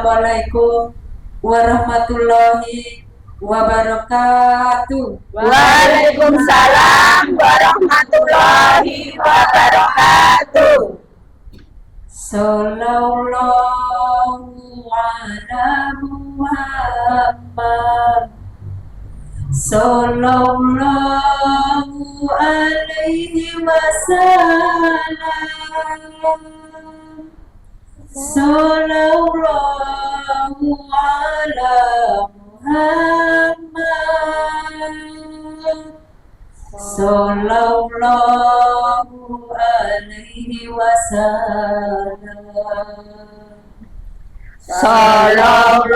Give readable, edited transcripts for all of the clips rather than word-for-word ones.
Assalamualaikum warahmatullahi wabarakatuh. Waalaikumsalam warahmatullahi wabarakatuh. Sallallahu ala Muhammad. Sallallahu alaihi wasallam. Sallallahu ala Muhammad. Sallallahu alaihi wasallam. Sallallahu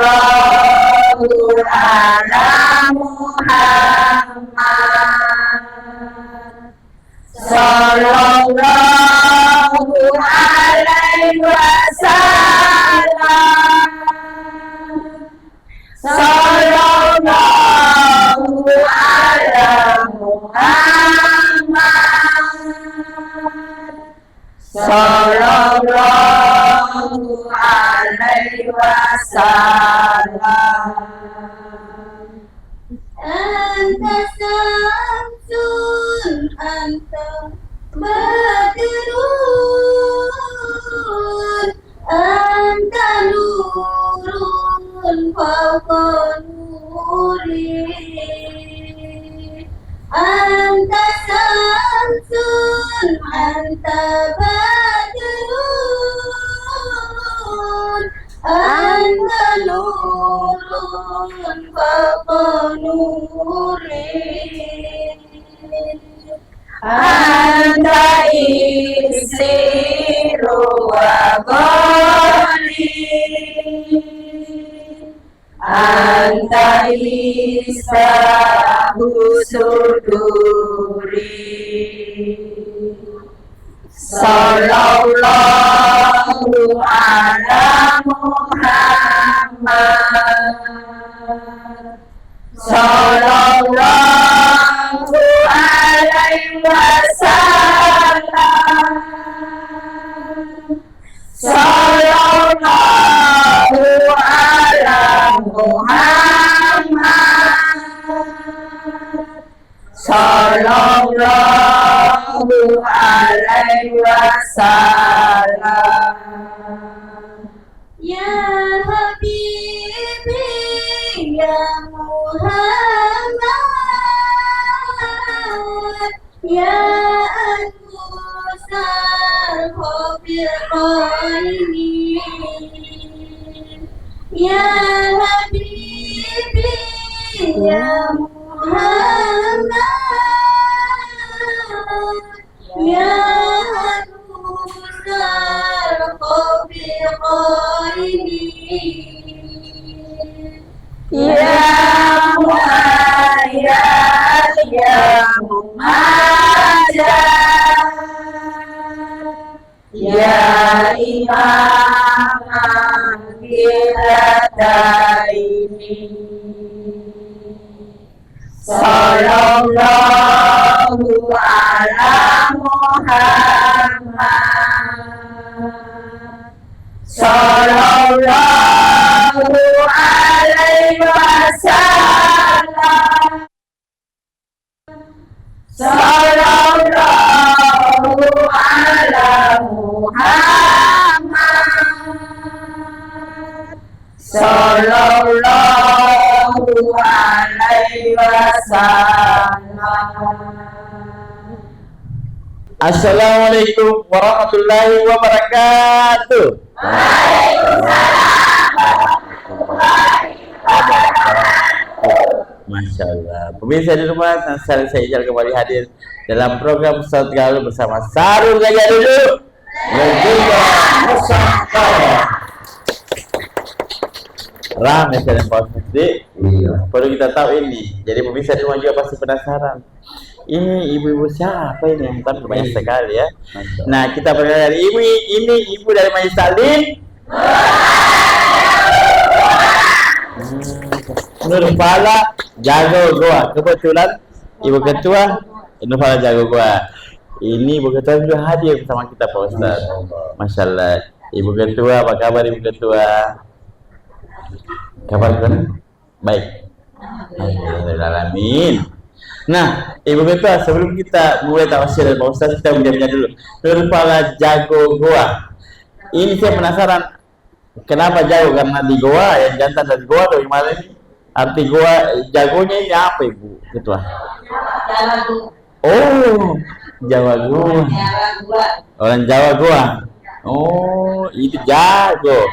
ala Muhammad. Sallallahu alaihi wasallam. Sallallahu ala Muhammad. Sallallahu alaihi wasallam. Anta samsun, anta badrun, anta nurun fawqa nuri. Anta samsun, anta badrun, anta nurun fawqa nuri. Anta isiru wa ghali. Anta isahu suduri. Sallallahu ala Muhammad. Sallallahu alaihi wasallam. Sallallahu ala Muhammad. Sallallahu alaihi wasallam. Ya Habibi, ya Muhammad, ya Al-Musal Khabir Qaini. Ya Habibi, ya Muhammad, ya Al-Musal Khabir Qaini. Ya Muhammad, ya Muhammad, ya Imam Qillataini. Sallallahu ala Muhammad. Sallallahu alaihi wasallam. Sallallahu ala Muhammad. Sallallahu alaihi wasallam. Assalamualaikum warahmatullahi wabarakatuh. Masya Allah. Pemirsa di rumah, saya Ijal kembali hadir dalam program Ustaz Gaul bersama Sarul Gajah Dulu dan juga Nusantara. Ramai saya Pak Musdi. Perlu kita tahu ini. Jadi pemirsa di rumah juga pasti penasaran. Ini ibu-ibu siapa ini? Yang kan banyak sekali ya. Nah, kita berada dari ibu. Ini ibu dari Majelis Taklim Nurfala Jago Goa. Kebetulan ibu ketua Nurfala Jago Goa. Ini ibu ketua juga hadir bersama kita Pak Ustaz. Masya Allah. Ibu ketua, apa kabar ibu ketua? Kabar kan? Baik. Alhamdulillah. Nah, Ibu Ketua, sebelum kita mulai tafsir dari Pak Ustaz, kita menjawabnya dulu. Nur Fala jago goa. Ini saya penasaran, kenapa jago? Karena di goa, yang jantan dari goa atau gimana ini? Arti goa, jagonya ini apa Ibu Ketua? Oh, Jawa goa. Orang Jawa goa. Oh, itu jago.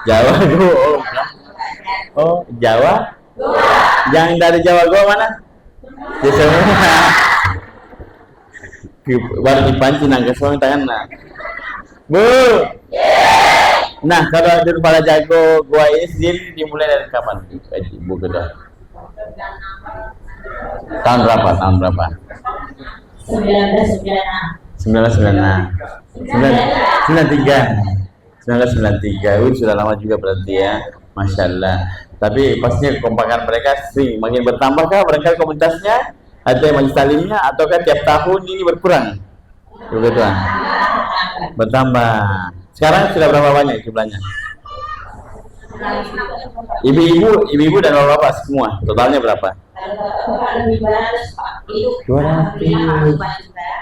Jawa goa. Oh, Jawa? Yang dari Jawa goa mana? Di semua. Baru dipancing nangkes semua tangan nak. Bu. Nah, kalau di Kepala Jago gua ini sendiri dimulai dari kapan? Bu Ketua. Tahun berapa? 1993. Sudah lama juga berarti ya. Masya Allah. Tapi pastinya kekompakan mereka sering makin bertambah kah mereka komunitasnya atau majelis taklimnya ataukah tiap tahun ini berkurang? Begitu kan? Bertambah. Sekarang sudah berapa banyak jumlahnya? Ibu-ibu dan bapak-bapak semua totalnya berapa? 200.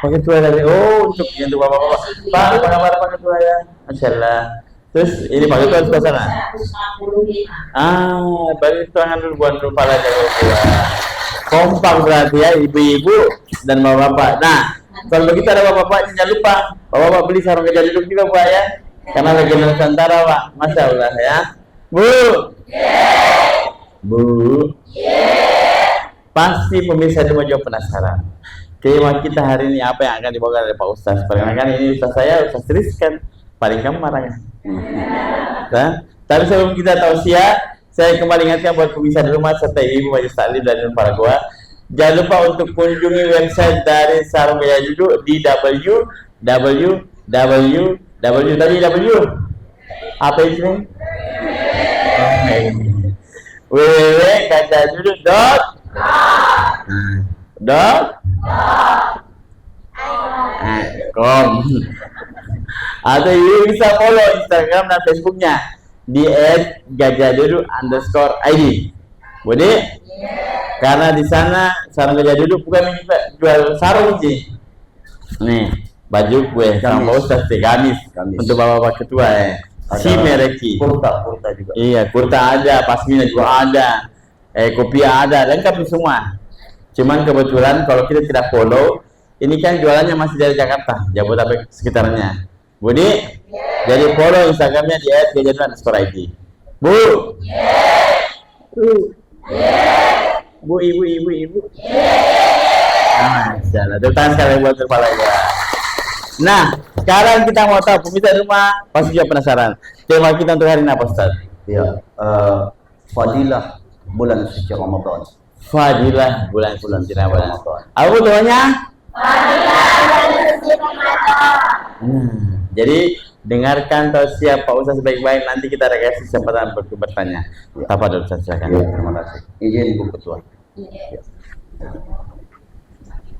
Pak Ketua dari untuk yang untuk bapak-bapak. Pak, apa kabar Pak Ketua ya? Masya Allah. Terus ini Pak Ketua sebelah sana. Bagi tangan dulu buat Kepala Jago Goa. Kompak berarti ya ibu-ibu dan bapak-bapak. Nah, kalau begitu ada bapak-bapak jangan lupa bapak-bapak beli sarung kerja duduk juga Pak ya. Karena lagi Nusantara Pak. Masya Allah ya. Bu. Bu. Pasti pemirsa di juga penasaran. Tema kita hari ini apa yang akan dibawa oleh Pak Ustaz? Perkenalkan ini Ustaz saya, Ustaz Rizkan. Paling kamu marahnya. Nah, tapi sebelum kita tausiah, saya kembali ingatkan buat pemirsa di rumah serta ibu majelis taklim dan para goa, jangan lupa untuk kunjungi website dari Sarung Gaya Duduk di apa itu? www.gajahjuduk.com atau ibu bisa follow Instagram dan Facebooknya di @gajahjuduk_id. Boleh? Karena di sana Sarung Gajah Duduk bukan jual sarung sih. Nih baju gue sama Pak Ustaz gamis untuk bapak-bapak ketua ya. Si mereki. Kurta juga. Iya, kurta ada, pasmina juga ada. Kopiah ada, lengkap semua. Cuman kebetulan kalau kita tidak follow, ini kan jualannya masih dari Jakarta, Jabodetabek sekitarnya. Budi, jadi follow Instagramnya di @gajahjuduk_id. Bu, bu, ibu. Masya Allah, tepuk tangan sekali buat kepala ya. Nah, sekarang kita mau tahu pemirsa di rumah pasti juga penasaran. Tema kita untuk hari ini apa Ustaz? Ya, fadilah bulan suci Ramadan. Fadilah bulan suci Ramadan. Apa doanya? Fadilah bulan suci Ramadan. Jadi dengarkan tausiah Pak Ustaz baik-baik, nanti kita kasih kesempatan bertanya. Apa dulu Ustaz, silakan. Ya, terima kasih. Izin Bu Ketua. Ya.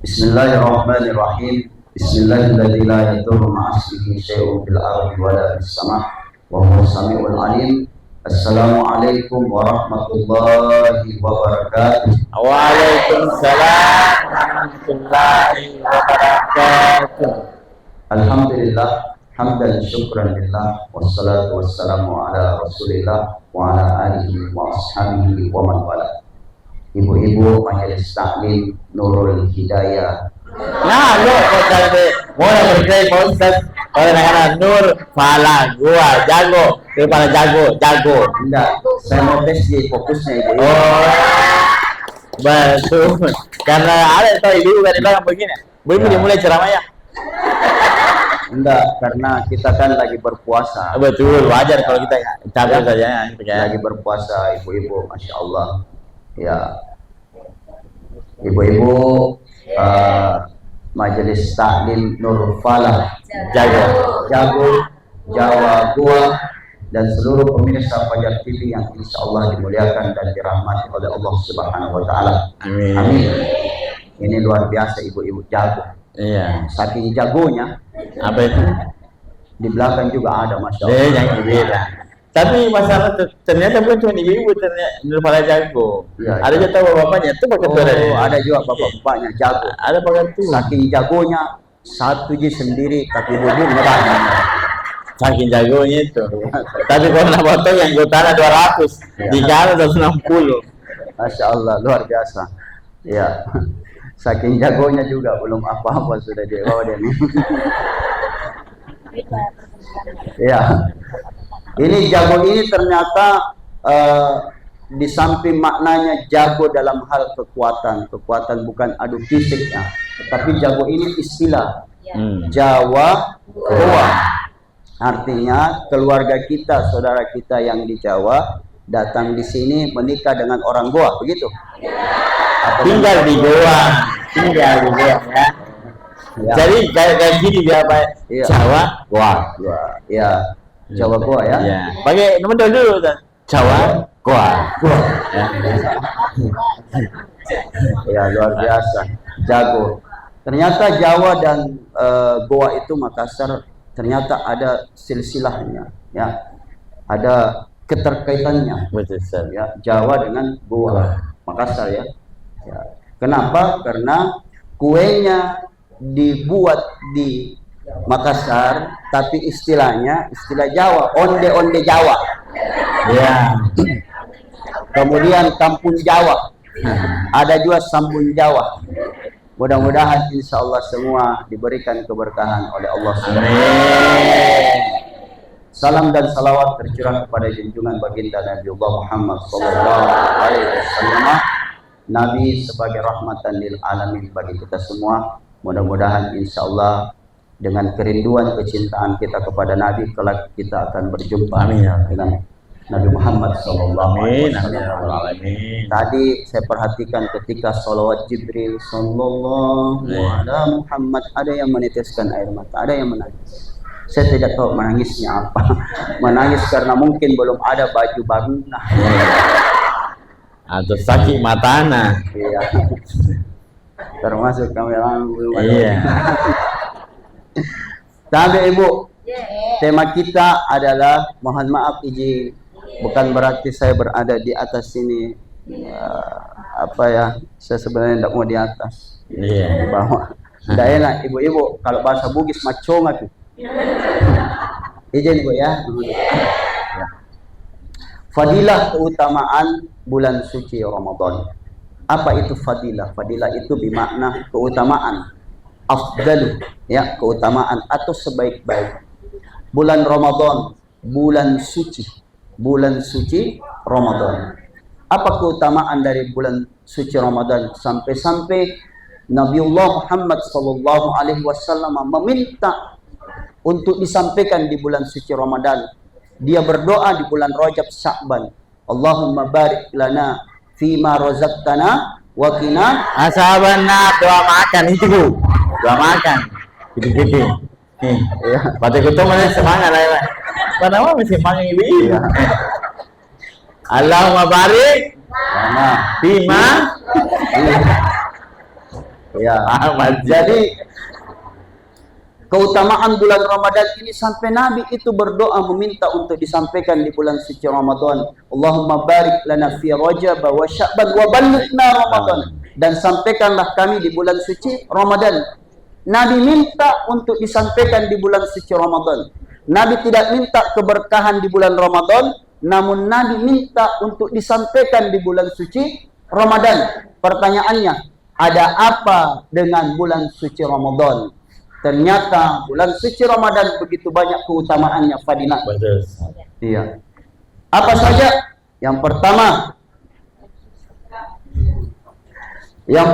Bismillahirrahmanirrahim. Bismillahirrahmanirrahim. La yadurru ma'asmihi syai'un fil ardi wa la fis sama' wa huwa samiul alim. Assalamualaikum warahmatullahi wabarakatuh. Waalaikumsalam warahmatullahi wabarakatuh. Alhamdulillah, hamdan syukran lillah, wassalatu wassalamu ala rasulillah wa ala alihi wa ashabihi wa man wala. Ibu-ibu majelis taklim Nurul Hidayah. Nah, lo tadi mau berkait Pak Ustaz. Kalau nak Nur Fala gua jago, Kepala jago. Enggak, saya mau tes di fokusnya itu. Oh, betul. Karena ada tahu ibu kan bilang begini, belum dimulai ceramahnya. Enggak, karena kita kan lagi berpuasa. Betul, wajar kalau kita capek saja ya. Lagi berpuasa, ibu-ibu, masya Allah. Ya, ibu-ibu majelis taklim Nur Falah jago Jawa Goa dan seluruh pemirsa Fajar TV yang insya Allah dimuliakan dan dirahmati oleh Allah Subhanahu Wa Taala. Amin. Amin. Ini luar biasa ibu-ibu jago. Iya. Saking jagonya, Apa itu? di belakang juga ada masya Allah. Yang dibilang. Tapi masalah ternyata bukan cuma ibu-ibu ternyata pada jago. Iya, Ada juga tahu bapaknya tuh pakai tuh ada juga bapak-bapaknya jago. Ada pakai tuh. Saking jagonya satu je sendiri tapi ibu-ibu ngerangin. Saking jagonya itu. Tapi kalau nak potong yang gue tanah 200, di jalan 160. Masya Allah, luar biasa. Ya, saking jagonya juga belum apa-apa sudah dia bawa dia nih. Ya, ini jago ini ternyata di samping maknanya jago dalam hal kekuatan bukan adu fisik ya, tapi jago ini istilah Jawa Goa. Artinya keluarga kita, saudara kita yang di Jawa datang di sini menikah dengan orang Goa, begitu? Tinggal di Goa, ya. Ya. Jadi kayak gini dia apa? Iya. Jawa Goa. Ya, Jawa Goa ya. Ya. Pakai nama dulu Jawa Goa. Ya. Ya, luar biasa. Jago. Ternyata Jawa dan Goa itu Makassar ternyata ada silsilahnya ya. Ada keterkaitannya. Betul, Ya, Jawa dengan Goa, Makassar ya. Kenapa? Karena kuenya dibuat di Makassar, tapi istilahnya istilah Jawa, onde-onde Jawa. Ya. Kemudian kampung Jawa. Ada juga sambun Jawa. Mudah-mudahan insya Allah semua diberikan keberkahan oleh Allah SWT. Salam dan salawat tercurah kepada junjungan baginda Nabi Muhammad SAW. Nabi sebagai rahmatan lil alamin bagi kita semua. Mudah-mudahan insya Allah dengan kerinduan kecintaan kita kepada Nabi, kelak kita akan berjumpa dengan Nabi Muhammad SAW. Tadi saya perhatikan ketika salawat Jibril Sallallahu Alaihi Muhammad, ada yang meneteskan air mata, ada yang menangis. Saya tidak tahu menangisnya apa. Menangis karena mungkin belum ada baju baru. Atau sakit matana. Iya. Termasuk kameramen. Iya. Tapi Ibu, tema kita adalah, mohon maaf izin, bukan berarti saya berada di atas sini saya sebenarnya tidak mau di atas. Iya. Di bawah. Tidak enak ibu-ibu kalau bahasa Bugis maconga tuh. Izin Ibu ya. Fadilah keutamaan bulan suci Ramadan. Apa itu fadilah? Fadilah itu bermakna keutamaan. Afdal, ya, keutamaan atau sebaik-baik. Bulan Ramadan, bulan suci Ramadan. Apa keutamaan dari bulan suci Ramadan? Sampai-sampai Nabiullah Muhammad sallallahu alaihi wasallam meminta untuk disampaikan di bulan suci Ramadan. Dia berdoa di bulan Rajab Sya'ban. Allahumma barik lana fima razaqtana wa qina asabanna. Doa makan itu Bu. Doa makan. Gede-gede. Nih, ya. Batik itu mana semangat lah ya. Kenapa mesti semangat ini? Ya. Allahumma barik lana fima. Ya, jadi keutamaan bulan Ramadan ini sampai Nabi itu berdoa meminta untuk disampaikan di bulan suci Ramadan. Allahumma barik lana fi Rajab wa Sya'ban wa ballighna Ramadan. Dan sampaikanlah kami di bulan suci Ramadan. Nabi minta untuk disampaikan di bulan suci Ramadan. Nabi tidak minta keberkahan di bulan Ramadan, namun Nabi minta untuk disampaikan di bulan suci Ramadan. Pertanyaannya, ada apa dengan bulan suci Ramadan? Ternyata bulan suci Ramadan begitu banyak keutamaannya, fadilah. Betul. Iya. Apa saja? Yang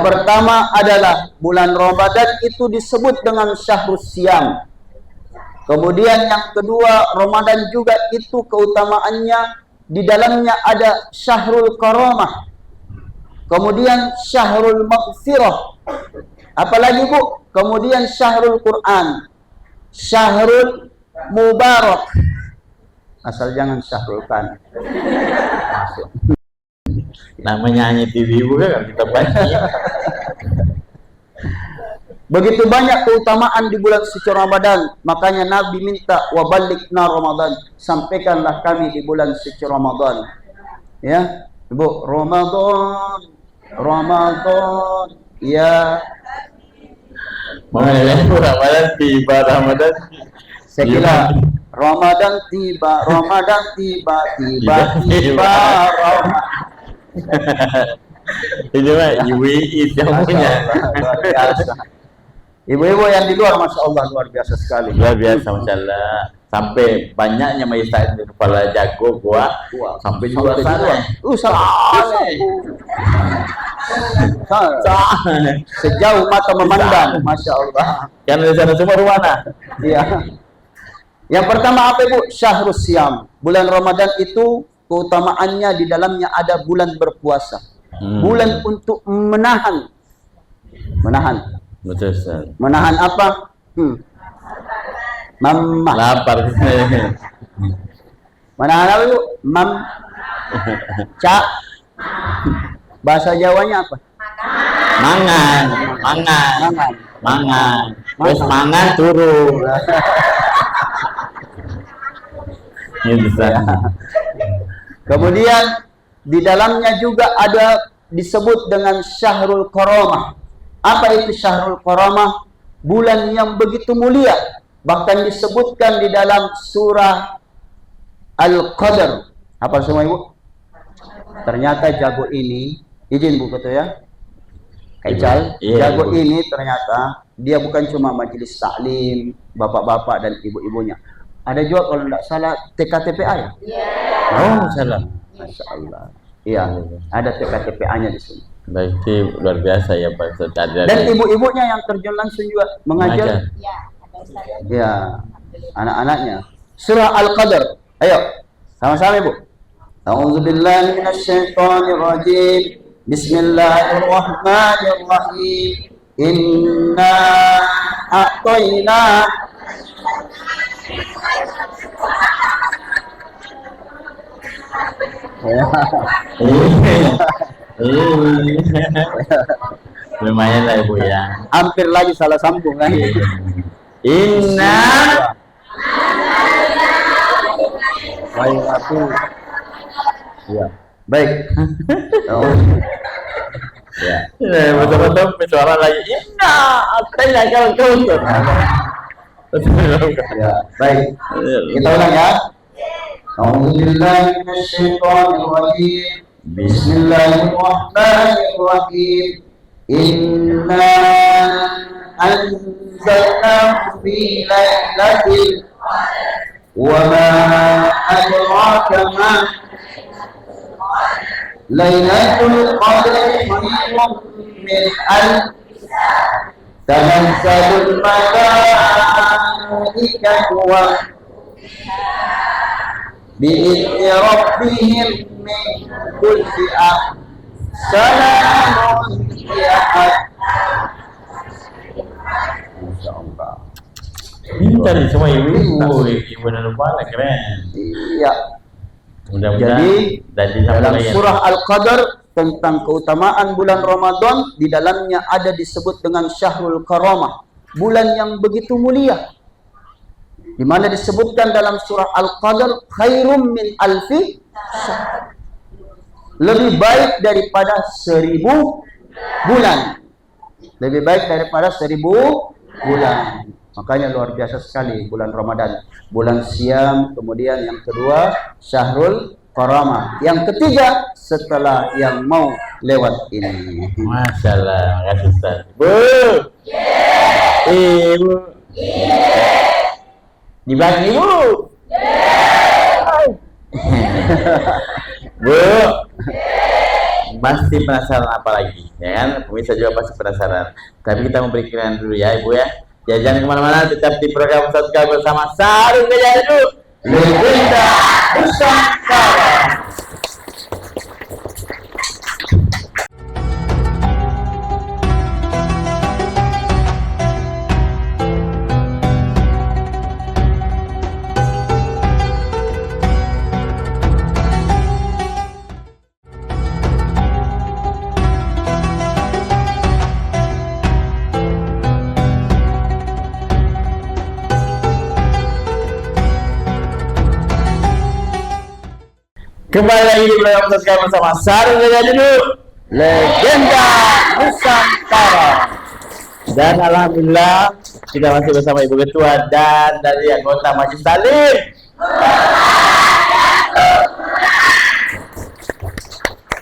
pertama adalah bulan Ramadan itu disebut dengan Syahrus Siyam. Kemudian yang kedua, Ramadan juga itu keutamaannya di dalamnya ada Syahrul Karamah. Kemudian Syahrul Maghfirah. Apalagi Bu? Kemudian Syahrul Quran, Syahrul Mubarak. Asal jangan Syahrul Kan. Namanya hanya TV bukan kita banyak. Begitu banyak keutamaan di bulan suci Ramadan, makanya Nabi minta wabalikna Ramadan, sampaikanlah kami di bulan suci Ramadan. Ya, Ibu, Ramadan, Ramadan, ya. Ramadan tiba, Ramadan. Saya kira Ramadan tiba, Ramadan tiba, tiba-tiba Ramadan. Itu mah ibu yang punya. Luar biasa. Ibu-ibu yang di luar, masya Allah, luar biasa sekali. Luar biasa, masya Allah. Sampai banyaknya majikan di kepala jago gua, sampai di luar sana. Sejauh mata memandang, masya Allah. Yang di sana semua ruana. Iya. Yang pertama apa Ibu? Syahrus Syam. Bulan Ramadan itu keutamaannya di dalamnya ada bulan berpuasa. Bulan untuk menahan. Betul, Ustaz. Menahan apa? Mamah. Lapar. Menahan apa Ibu? Cak. Bahasa Jawanya apa? Mangan. Terus mangan turun. Kemudian di dalamnya juga ada disebut dengan Syahrul Karamah. Apa itu Syahrul Karamah? Bulan yang begitu mulia. Bahkan disebutkan di dalam surah Al-Qadr. Apa semua Ibu? Ternyata jago ini, izin Bu Ketua ya. Kaical, jago ini ternyata dia bukan cuma majelis taklim, bapak-bapak dan ibu-ibunya. Ada juga kalau tidak salah TKTPA ya? Oh, salah. Masya Allah. Iya, ada TKTPA-nya di sini. Berarti luar biasa ya Pak Ustaz. Dan ibu-ibunya yang terjun langsung juga mengajar. Ya, anak-anaknya. Surah Al-Qadr. Ayo, sama-sama Ibu. A'udzubillahi minasyaitonirrajim. Bismillahirrahmanirrahim. Inna a'tayna Lumayan lah Ibu ya. Hampir lagi salah sambung kan. Inna baik aku. Ya, baik. Ya. Betul-betul suara lagi. Inna akhirnya kawan-kawan. Ya, baik. Kita ulang ya. A'udzubillahi minasyaitonirrajim. Bismillahirrahmanirrahim. Inna anzalnahu fi lailatul wa ma adraka ma lailatul qadri khairun min alf tanazzalul malaikatu wa bi'izni rabbihim min kulli amr salamun hiya Masya Allah. Pintar nih semua ibu dan bapak keren. Iya. Mudah-mudahan Jadi dalam surah Al-Qadr tentang keutamaan bulan Ramadan, di dalamnya ada disebut dengan Syahrul Karamah, bulan yang begitu mulia. Di mana disebutkan dalam surah Al-Qadr khairum min alfi syahr. Lebih baik daripada 1000 bulan. Lebih baik daripada 1000 bulan. Makanya luar biasa sekali bulan Ramadan. Bulan Syam, kemudian yang kedua Syahrul Karamah. Yang ketiga setelah yang mau lewat ini. Masya Allah, makasih Ustaz. Bu, Ibu, dibagi Ibu. Bu, pasti penasaran apa lagi, ya kan? Pemirsa juga pasti penasaran. Tapi kita memberikan dulu ya Ibu ya. Ya jangan kemana-mana, tetap di program Ustaz Kal bersama Sarung Gajah Dulu. Legenda Nusantara. Kembali lagi di program kita sekarang bersama Sarung Gajah Duduk, Legenda Nusantara. Dan alhamdulillah kita masih bersama Ibu Ketua dan dari anggota Majelis Taklim.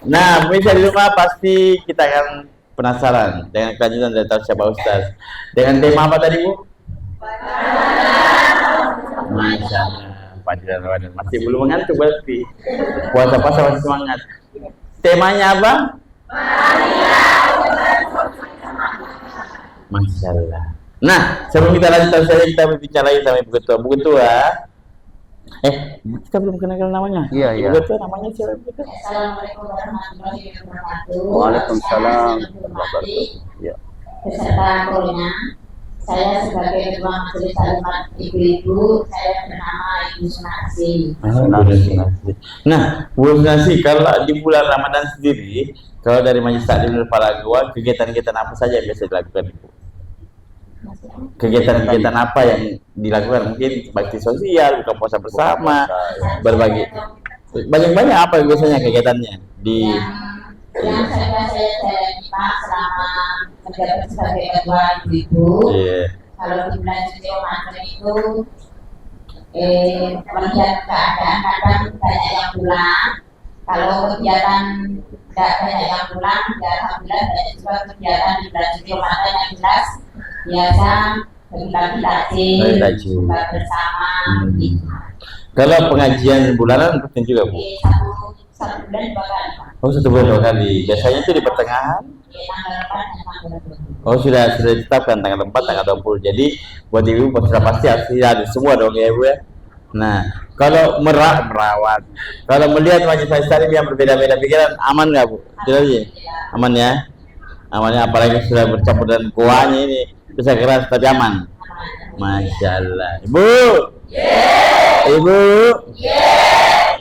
Nah, pemirsa di rumah pasti kita akan penasaran dengan kelanjutan dari Tausiah Pak Ustaz. Dengan tema apa tadi, Bu? Masya Allah, Fadilah Ramadan. Masih belum mengantuk berarti. Puasa-puasa masih semangat. Temanya apa? Masya Allah. Nah, sebelum kita lanjut Tausiah, kita berbicara lagi sama Ibu Ketua. Bu Ketua, kita belum kenal namanya. Iya. Ibu Ketua namanya siapa, Ibu Ketua? Assalamualaikum warahmatullahi wabarakatuh. Waalaikumsalam warahmatullahi wabarakatuh. Ya. Beserta krunya, saya sebagai Ketua Majelis Taklim Ibu-Ibu, saya bernama Ibu Sunarsi. Nah, Bu Sunarsi, kalau di bulan Ramadan sendiri, kalau dari Majelis Taklim Nurul kegiatan-kegiatan apa saja yang biasa dilakukan, Ibu? Kegiatan-kegiatan apa yang dilakukan? Mungkin bakti sosial, buka puasa bersama, berbagi. Banyak-banyak apa biasanya kegiatannya di yang saya jalani Pak selama menjabat sebagai Ketua Ibu-Ibu. Kalau di bulan suci Ramadan itu melihat keadaan kadang banyak yang pulang. Kalau kegiatan tidak banyak yang pulang, ya alhamdulillah banyak juga kegiatan di bulan suci Ramadan yang jelas biasa bagi-bagi takjil, buka bersama. Kalau pengajian bulanan rutin juga, Bu? Satu bulan 2 kali, Pak. Oh, 1 bulan 2 kali. Biasanya itu di pertengahan? Tanggal 4 dan tanggal 20. Oh, sudah ditetapkan tanggal 4, tanggal 20. Jadi buat Ibu sudah pasti ada semua dong ya, Bu ya. Nah, kalau merawat, kalau melihat Majelis Taklim yang berbeda-beda pikiran, aman nggak, Bu? Tidak aja? Aman ya? Amannya, apalagi sudah bercampur dengan kuahnya ini, bisa keras tapi aman. Masya Allah. Ibu, Ibu,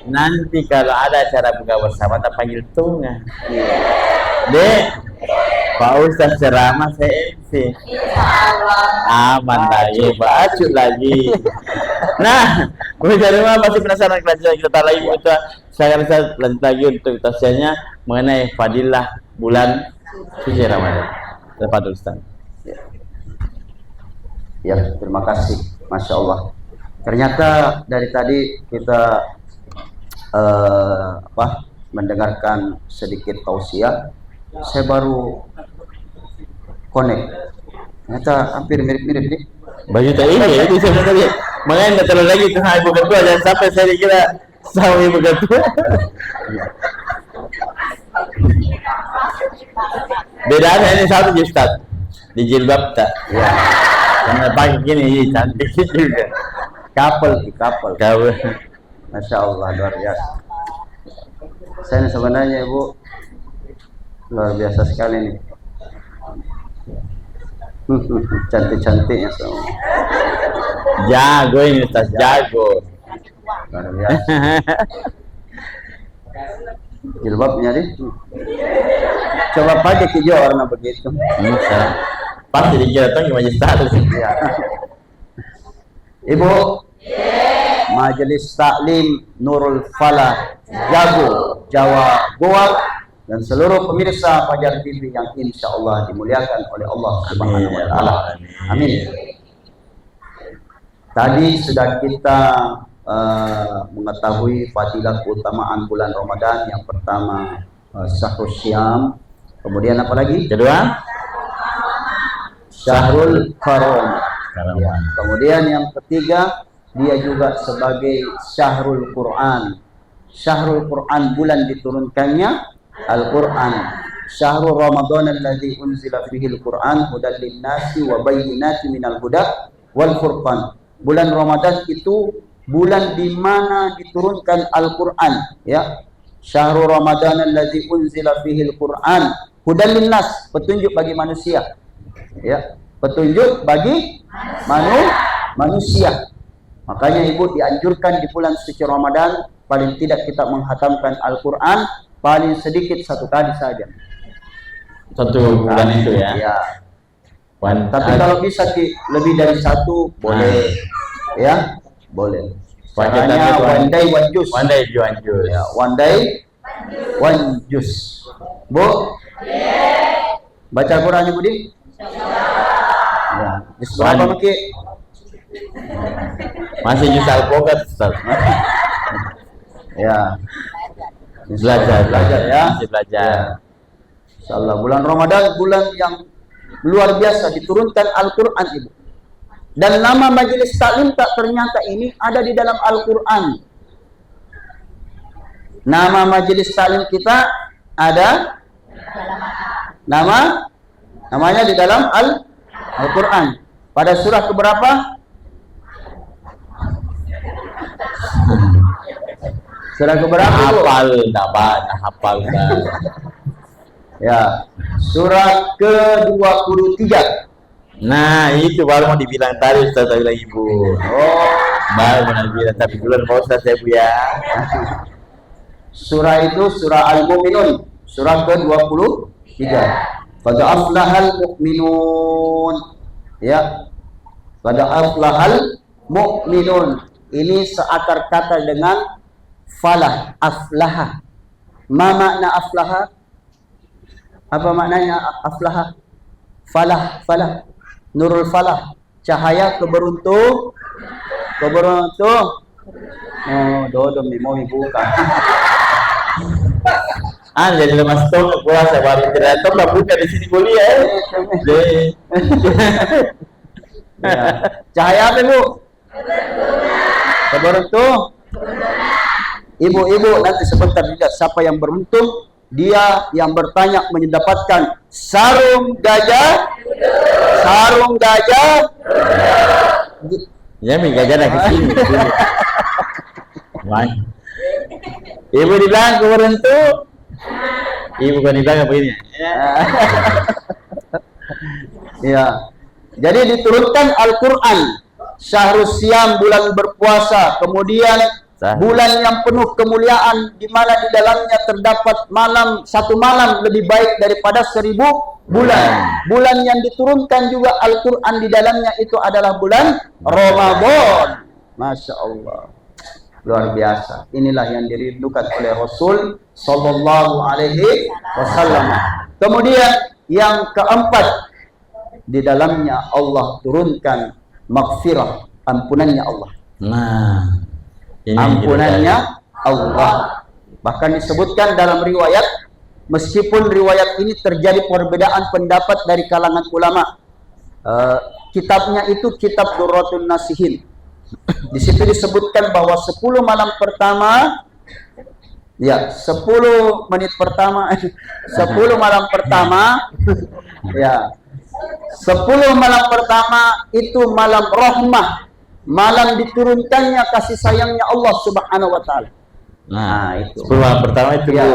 nanti kalau ada acara buka bersama, tak panggil Tunga. Dek, Pak Ustaz ceramah saya MC. Aman lagi, bacot lagi. Nah, pemirsa rumah masih penasaran kelanjutan kita lagi, kita saya lanjut lagi untuk tausiahnya mengenai fadilah bulan suci Ramadan. Tepat Ustaz. Ya, terima kasih. Masya Allah. Ternyata dari tadi kita mendengarkan sedikit tausiah, saya baru connect. Ternyata hampir mirip-mirip nih. Baju tadi ya, itu saya tadi. Makanya nggak terlalu lagi ke Ibu Ketua, jangan sampai saya dikira sama Ibu Ketua. Bedanya ini satu Ustaz, di jilbab tak. Ya. Karena pakai gini cantik juga. Couple. Masya Allah, luar biasa. Saya sebenarnya Ibu luar biasa sekali nih. Cantik-cantiknya semua. Jago ini Ustaz, jago. Luar biasa. Jilbabnya nih. Coba pakai hijau warna begitu. Pasti dikira tuh Majelis Taklim. Ya. Ibu, Majelis Taklim Nurul Falah, Jago, Jawa Goa, dan seluruh pemirsa Fajar TV yang insya Allah dimuliakan oleh Allah Subhanahu wa Ta'ala. Amin. Tadi sudah kita mengetahui fadilah keutamaan bulan Ramadan. Yang pertama Syahrul Syam, kemudian apa lagi? Kedua Syahrul Karam. Ya. Kemudian yang ketiga, dia juga sebagai Syahrul Quran. Syahrul Quran, bulan diturunkannya Al-Quran. Syahrul Ramadan alladzi unzila fihi al-Quran hudan lin-nasi wa bayyinatin minal huda wal furqan. Bulan Ramadan itu bulan di mana diturunkan Al-Quran, ya. Syahrul Ramadan alladzi unzila fihi al-Quran hudan lin-nas, petunjuk bagi manusia. Ya, petunjuk bagi manusia. Makanya Ibu dianjurkan di bulan suci Ramadan paling tidak kita menghatamkan Al-Quran paling sedikit 1 kali saja. 1 bulan itu ya. Ya. Tapi kalau bisa lebih dari 1 boleh, ya boleh. Caranya one day one juice. One day one juice. Ya, one day one juice. Bu? Baca Qurannya Budi? Ya. Juz berapa Maki? Masih juz alpokat Ustaz. Ya. Belajar ya. Masih belajar. Insyaallah bulan Ramadan bulan yang luar biasa diturunkan Al-Qur'an Ibu. Dan nama majelis taklim tak ternyata ini ada di dalam Al-Qur'an. Nama majelis taklim kita ada namanya di dalam Al-Qur'an. Pada surah keberapa? Surah keberapa? Hafal kan. Ya, surah ke-23. Nah, itu baru mau dibilang tadi Ustaz, saya bilang Ibu. Oh, Baru mau dibilang, tapi bulan mau Ustaz ya Bu ya. Surah itu surah Al-Mu'minun, surah ke-23. Qad aflahal mu'minun. Ya. Qad aflahal mu'minun. Ini seakar kata dengan falah, aflaha. Ma makna aflaha? Apa maknanya aflaha? Falah, nurul falah, cahaya keberuntung. Oh, dodom di mau buka. Jadi lemas tong puasa baru tidak tong lah buka di sini kuliah. Ya. Cahaya apa Bu? Keberuntung. Ibu-ibu nanti sebentar juga siapa yang beruntung, dia yang bertanya mendapatkan sarung gajah. Ya, mi gajah nak kesini. Ibu dibilang keberuntung. Ibu kan dibilang begini. Ya. Jadi diturunkan Al-Qur'an. Syahrus Siam, bulan berpuasa, kemudian bulan yang penuh kemuliaan di mana di dalamnya terdapat satu malam lebih baik daripada 1000 bulan. Bulan yang diturunkan juga Al-Qur'an di dalamnya itu adalah bulan Ramadan. Masya Allah. Luar biasa. Inilah yang dirindukan oleh Rasul sallallahu alaihi wasallam. Kemudian yang keempat, di dalamnya Allah turunkan maghfirah, ampunannya Allah. Nah, ini ampunannya Allah. Bahkan disebutkan dalam riwayat, meskipun riwayat ini terjadi perbedaan pendapat dari kalangan ulama. Kitabnya itu kitab Durratun Nasihin. Di situ disebutkan bahwa 10 malam pertama, ya 10 menit pertama, 10 malam pertama, ya 10 malam pertama itu malam rahmah, malam diturunkannya kasih sayangnya Allah Subhanahu wa taala. Nah, itu 10 malam pertama itu ya.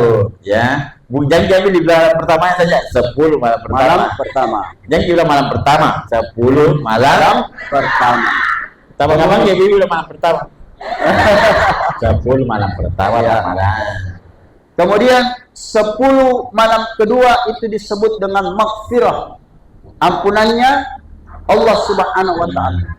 Ya. Jangan diambil di bulan pertamanya saja, 10 malam pertama. Jangan dibilang malam pertama, 10 malam pertama. Kapan-kapan dia bilang malam pertama. 10 malam pertama ya. Kemudian 10 malam kedua itu disebut dengan maghfirah, ampunannya Allah Subhanahu wa taala.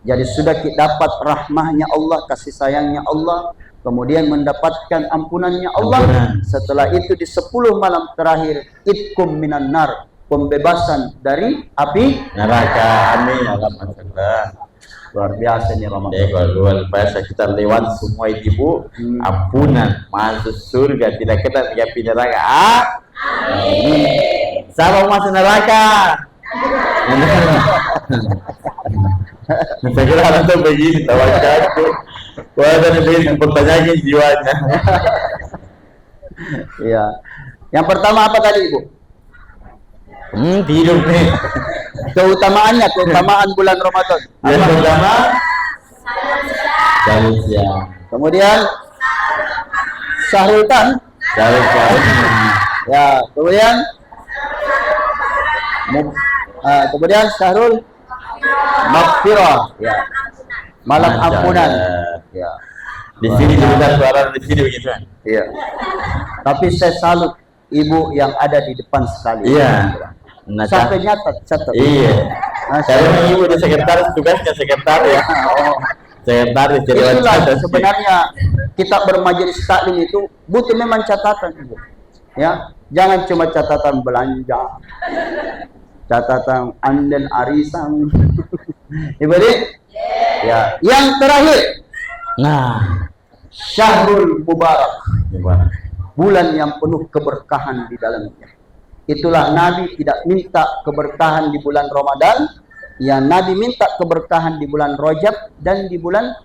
Jadi sudah kita dapat rahmahnya Allah, kasih sayangnya Allah, kemudian mendapatkan ampunannya Allah. Setelah itu di 10 malam terakhir, itkum minan nar, pembebasan dari api neraka. Amin. Alhamdulillah. Luar biasa nih Ramadan. Luar biasa, kita lewat semua ibu, ampunan, masuk surga, tidak kena di api neraka. Amin. Siapa masuk neraka? Saya kira orang tuh begini, tawakalku. Wah, dan begini pertanyaan jiwanya. Iya. Yang pertama apa tadi Ibu? Tidur nih. Keutamaannya, keutamaan bulan Ramadan. Yang pertama, sahur siang. Kemudian sahur kan? Sahur siang. Ya, kemudian sahur maghfirah. Ya. Malam ampunan. Ya. Di sini juga suara di sini begitu kan? Iya. Tapi saya salut Ibu yang ada di depan sekali. Iya. Nah, sampai catat. Iya. Saya ibu di sekretaris, tugasnya sekretar ya. Sekretaris jadi Itulah wacana. sebenarnya kita bermajelis taklim itu butuh memang catatan, Ibu. Ya, jangan cuma catatan belanja, catatan anden arisan. Ibu Dik? Ya, yang terakhir, Nah, Syahrul Mubarak, gimana? bulan yang penuh keberkahan di dalamnya. Itulah Nabi tidak minta keberkahan di bulan Ramadan, ya Nabi minta keberkahan di bulan Rajab dan di bulan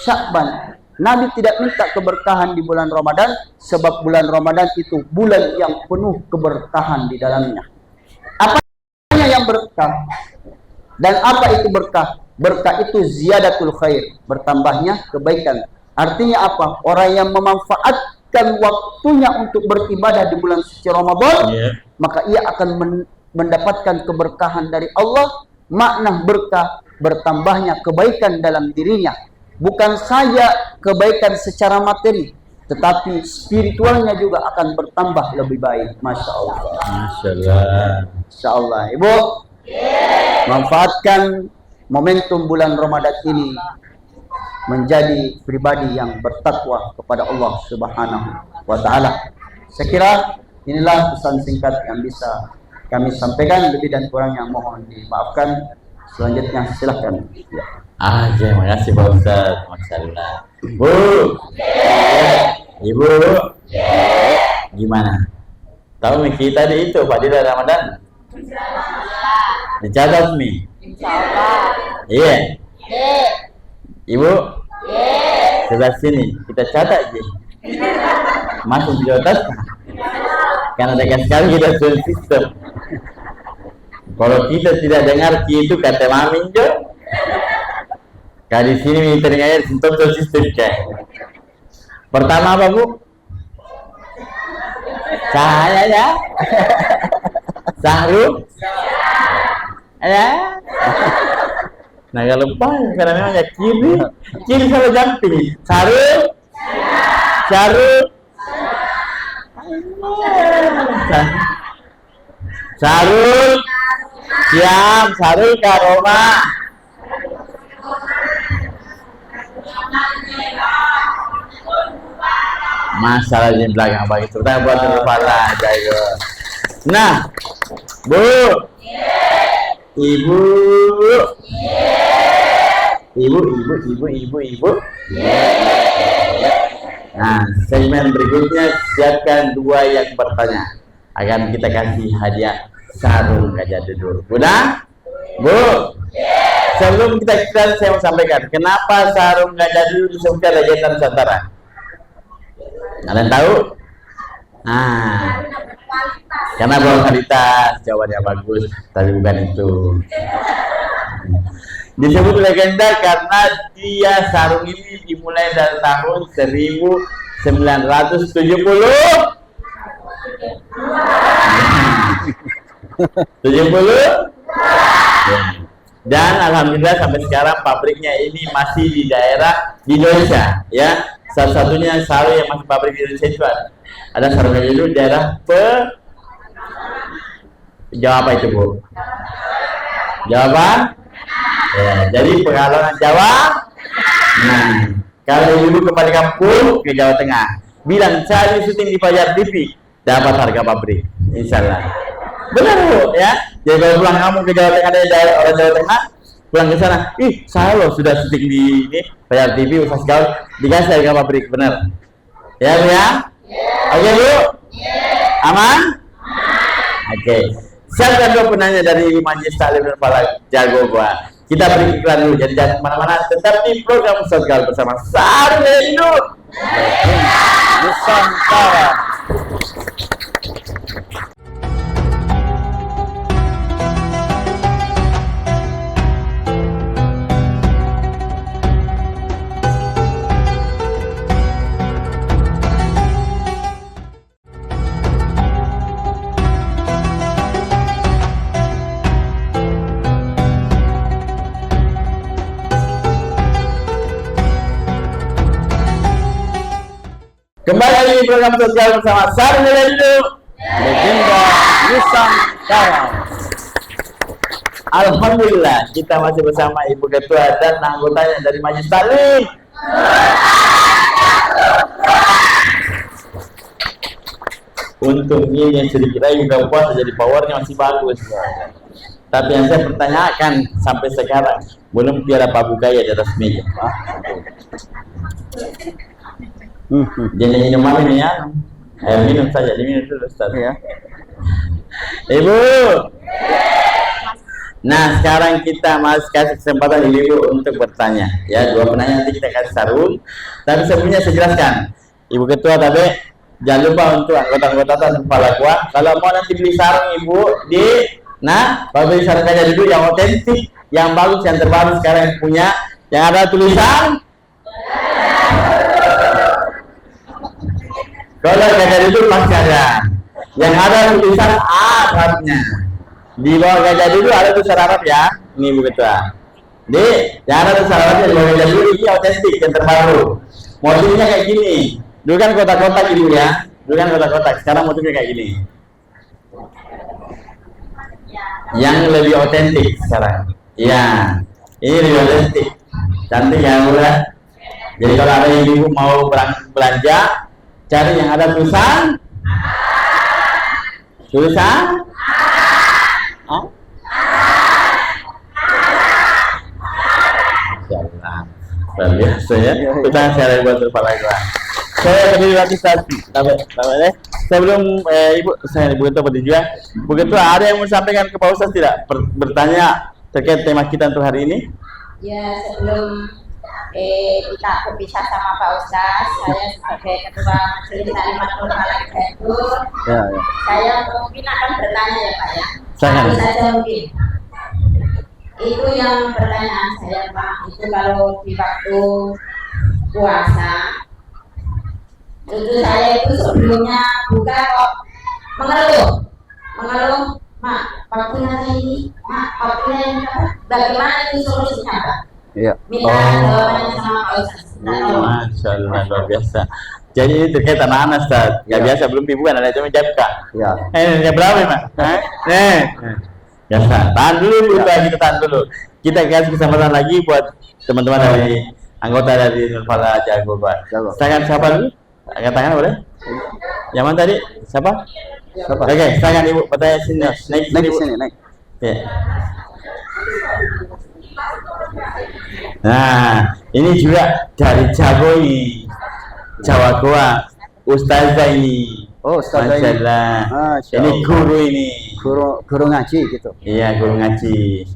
Sya'ban. Nabi tidak minta keberkahan di bulan Ramadan sebab bulan Ramadan itu bulan yang penuh keberkahan di dalamnya. Apanya yang berkah? Dan apa itu berkah? Berkah itu ziyadatul khair, bertambahnya kebaikan. Artinya apa? Orang yang memanfaatkan waktunya untuk beribadah di bulan suci Ramadan, maka ia akan mendapatkan keberkahan dari Allah. Makna berkah, bertambahnya kebaikan dalam dirinya. Bukan saja kebaikan secara materi, tetapi spiritualnya juga akan bertambah lebih baik. Masya Allah. Masya Allah. Insya Allah. Ibu, manfaatkan momentum bulan Ramadan ini menjadi pribadi yang bertakwa kepada Allah Subhanahu wa Ta'ala. Saya kira inilah pesan singkat yang bisa kami sampaikan. Lebih dan kurangnya mohon dimaafkan. Selanjutnya silahkan. Ya. Terima kasih Pak Ustaz. Masya Allah. Bu, Ibu, gimana? Tahu nih kita di itu Fadilah Ramadan? Dicatat nih. Iya. Ibu, sebelah sini kita catat aja. Masuk di otak. Karena dekat sekali kita sudah sistem. Kalau kita tidak dengar itu kata Mamin Jo. Kali sini minta dengar sistem sistem kayak. Pertama apa Bu? Cahaya ya. Sahru. Ya. Nah kalau pas karena namanya kiri sama jumping. Sahru. Sarul siap, Sarul Karoma. Masalah di belakang bagi terutama buat kepala aja yo. Nah, Bu, Ibu, Ibu. Nah, segmen berikutnya siapkan dua yang bertanya. Akan kita kasih hadiah sarung gajah duduk. Udah? Bu? Sebelum kita saya mau sampaikan, kenapa sarung gajah duduk disebutkan legenda Nusantara? Kalian tahu? Nah, karena kualitas, jawabannya bagus, tapi bukan itu. Disebut legenda karena dia sarung ini dimulai dari tahun 1970 dan alhamdulillah sampai sekarang pabriknya ini masih di daerah di Indonesia ya. Satu-satunya sarung yang masih pabrik di Indonesia itu ada sarungnya dulu daerah Jawa apa itu Bu? Jawa ya, jadi Pekalongan Jawa. Nah, kalau dulu kembali kampung ke Jawa Tengah, bilang saya syuting di Fajar TV, dapat harga pabrik, insyaallah. Benar Bu ya. Jadi kalau pulang kamu ke Jawa Tengah dari daerah orang Jawa Tengah, pulang ke sana, saya loh sudah syuting di ini Fajar TV Ustaz Gaul, dikasih harga pabrik, benar. Ya Bu ya? Oke Bu? Aman? Oke. Siapa dua penanya dari Majelis Taklim dan Falak Jago gua. Kita beri iklan dulu, jadi jangan kemana-mana, tetap di program Ustaz Gaul bersama Sarung Hidup Nusantara. Kembali lagi di program sosial bersama Sarung Hidup Legenda Nusantara. Alhamdulillah kita masih bersama Ibu Ketua dan anggotanya dari Majelis Taklim. Untuk ini yang sedikit lagi buka puasa jadi powernya masih bagus. Tapi yang saya pertanyakan sampai sekarang belum tiada Pak Bukaya di atas meja. Jadi minum apa ini ya? Minum saja, diminum dulu Ustaz ya. Ibu. Nah sekarang kita masih kasih kesempatan Ibu untuk bertanya. Ya, dua penanya nanti kita kasih sarung. Tapi sebelumnya saya jelaskan, Ibu Ketua tadi jangan lupa untuk anggota-anggota dan kepala kuah. Kalau mau nanti beli sarung Ibu kalau beli sarung aja dulu yang otentik, yang bagus, yang terbaru sekarang yang punya, yang ada tulisan. Kalau gajah duduk pasti ada, yang ada tulisan Arabnya. Di bawah gajah duduk ada tulisan Arab ya, ini Ibu Ketua. Yang ada tulisan Arabnya di bawah gajah duduk ini otentik, yang terbaru. Motifnya kayak gini. Dulu kan kotak-kotak gitu ya, sekarang motifnya kayak gini. Yang lebih otentik sekarang. Iya, ini lebih otentik. Cantik ya udah. Jadi kalau ada yang ibu mau belanja, cari yang ada tulisan. Luar biasa ya. Kita share buat kepala gua. Saya berdiri lagi sebelum Ibu Ketua berdiri. Ibu Ketua ada yang mau sampaikan ke Pak Ustaz tidak? Bertanya terkait tema kita untuk hari ini? Ya, sebelum kita berpisah sama Pak Ustaz, saya sebagai Ketua Majelis Taklim Al-Qur'an saya mungkin akan bertanya ya Pak ya. Satu saja mungkin. Itu yang pertanyaan saya Pak, itu kalau di waktu puasa, itu saya itu sebelumnya buka kok mengeluh, Mak, waktunya ini, Mak, waktunya ini, bagaimana itu solusinya Pak? Iya. Minta jawabannya sama Pak Ustaz. Masya Allah, luar biasa. Jadi ini terkait anak-anak Ustaz, nggak biasa belum pibuan, ada cuma jam Kak. Iya. Yang berapa Mak? Biasa. Tahan dulu, kita tahan dulu. Kita kasih kesempatan lagi buat teman-teman dari anggota dari Nurfala Jago Pak. Silakan siapa dulu? Angkat tangan boleh? Yang mana tadi? Siapa? Oke, silakan Ibu bertanya sini. Naik sini. Ya. Nah, ini juga dari Jago ini. Jawa Goa. Ustazah ini. Oh, Ustazah ini. Ini guru ini. Guru ngaji gitu. Iya, guru ngaji.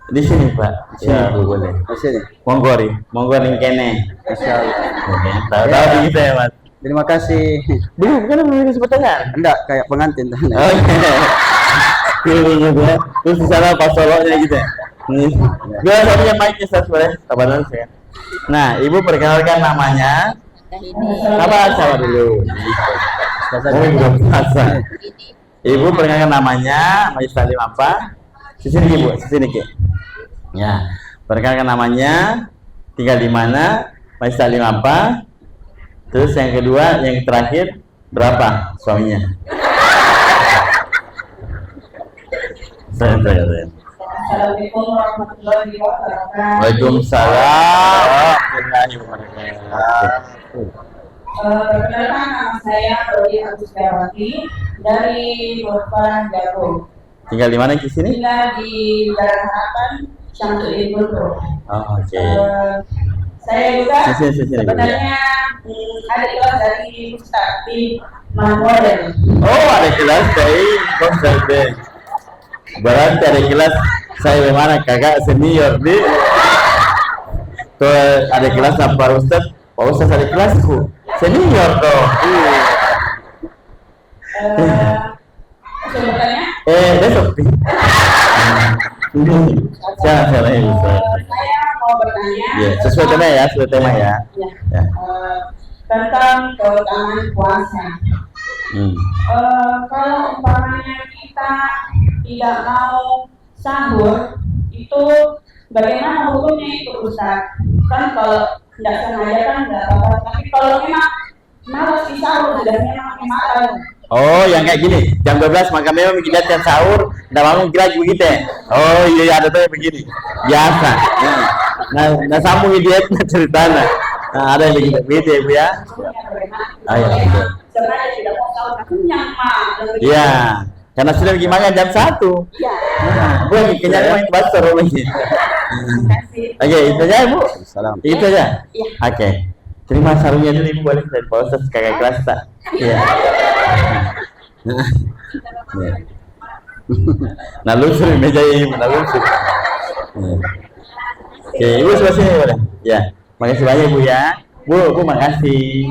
Di sini Pak, di sini ya, boleh. Di sini. Monggo ning kene. Masyaallah. Tahu kita ya Mas. Terima kasih. Belum kasih pertanyaan. Enggak, kayak pengantin. Oh, ini juga. Terus di sana pas soloknya gitu. Gue punya mic-nya boleh. Sabar saya. Nah, Ibu perkenalkan namanya. Apa sama dulu? Ibu perkenalkan namanya, Majelis Taklim apa? Sini Ibu, sini Ki. Ya, perkenalkan namanya, tinggal di mana, Majelis Taklim apa? Terus yang kedua, yang terakhir berapa suaminya? Saya. Assalamualaikum warahmatullahi wabarakatuh. Waalaikumsalam warahmatullahi wabarakatuh. Perkenalkan nama saya Rodi Agus Dewati dari Nurfala Jago. Tinggal di mana di sini? Tinggal di Jalan Harapan, Syamsuddin Guntur. Oh, oke. Saya juga Sini. sebenarnya ada kelas dari Ustaz di Mahmudin. Oh, ada kelas dari Ustaz. Berarti ada kelas saya bagaimana kakak senior di. Tuh ada kelas sama Pak Ustaz ada kelasku senior tuh. Sebenarnya Besok. Saya mau bertanya. Ya, sesuai tema ya. Ya. Tentang keutamaan puasa. Kalau umpamanya kita tidak mau sahur, itu bagaimana hukumnya itu Ustaz? Kan kalau tidak sengaja kan tidak apa-apa, tapi kalau memang malas sahur sudah memang malam, Oh, yang kayak gini, jam 12 maka memang kita jam sahur, nggak bangun kira begitu ya? Oh iya ada tuh yang begini, biasa. Nah sambung dia ceritanya. Nah, ada yang begitu ya Bu ya? Ah, ya, betul. Sebenarnya tidak mau tahu, kenyang mah. Iya, karena sudah pergi makan jam 1. Iya. Nah, Bu lagi kenyang main basur lagi. Oke, itu aja Bu. Salam. Itu aja. Oke. Terima sarungnya dulu Ibu boleh dari Pak Ustaz kakak kelas tak? Iya. Nah lusur meja ini, nah lusur. Oke, Ibu sebelah sini boleh? Ya, makasih banyak Bu ya. Bu makasih.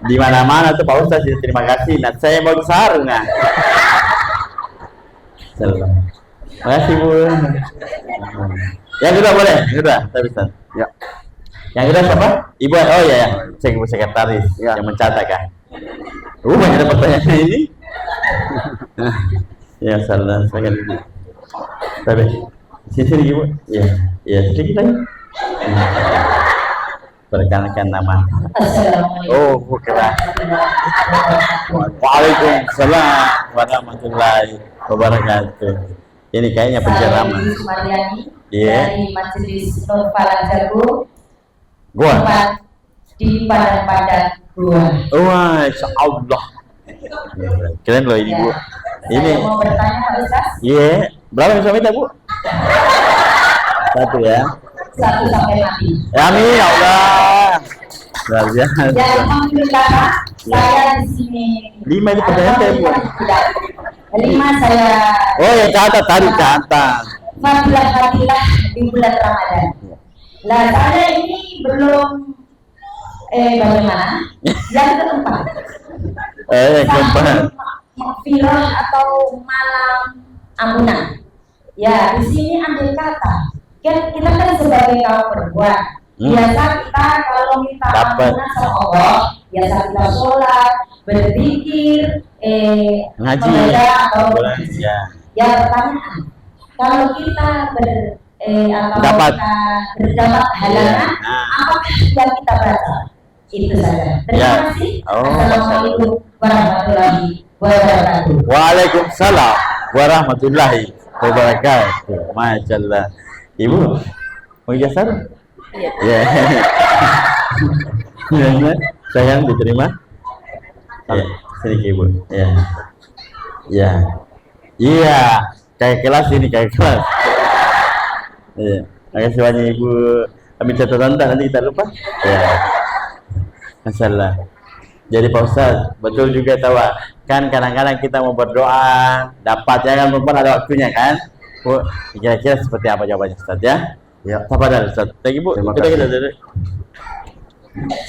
Di mana-mana tuh Pak Ustaz terima kasih. Nah saya mau sarung nah. Salam. Makasih Bu. Yang kedua boleh? Yang kedua, tapi Ustaz. Ya. Yang kedua siapa? Ibu, oh iya ya, saya sekretaris Ya. yang mencatat kan. Banyak ada pertanyaan ini. Ya salah saya kan. Tapi sini Ibu. Ya sedikit lagi. Perkenalkan nama. Assalamualaikum. Oh, bukan. Waalaikumsalam warahmatullahi wabarakatuh. Ini kayaknya penceramah. Saya Sumaryani Iya. dari Majelis Nur Falanjago. Gua. Tempat di Padang-Padang Gua. Wah, insyaallah. Keren loh ini Bu. Ini. Saya mau bertanya Pak Ustaz. Iya. Berapa yang suami Bu? 1 ya. 1 sampai mati. Amin ya Allah. Luar biasa. Yang alhamdulillah saya di sini. 5 itu pertanyaan saya Bu. 5 saya. Oh ya catat tadi catat. Fadilah di bulan Ramadan. Nah saya ini belum bagaimana? Yang keempat. Keempat. Makfirah atau malam ampunan. Ya di sini ambil kata. Kita kan sebagai kaum perempuan. Biasa kita kalau minta ampunan sama Allah, biasa kita sholat, berzikir, Ngaji. membaca atau Ngaji, ya. Ya pertanyaan, kalau kita Dapat. berdapat halangan, Nah. apa yang kita baca? Itu saja. Terima Ya. kasih. Oh, Assalamualaikum warahmatullahi wabarakatuh. Waalaikumsalam warahmatullahi wabarakatuh. Masya Allah. Ibu, mau ijazah? Iya. Ya. Sayang diterima. Ya, sini Ibu. Ya. Ya. Iya, kayak kelas ini kayak kelas. Iya. Makasih banyak Ibu. Ambil catatan nanti kita lupa. Ya. Masalah. Jadi Pak Ustaz, betul juga tahu kan kadang-kadang kita mau berdoa dapat ya kan perempuan ada waktunya kan. Bu, kira-kira seperti apa jawabannya Ustaz ya? Ya. Sabar Ustaz. Thank you Bu. Terima Kita kasih.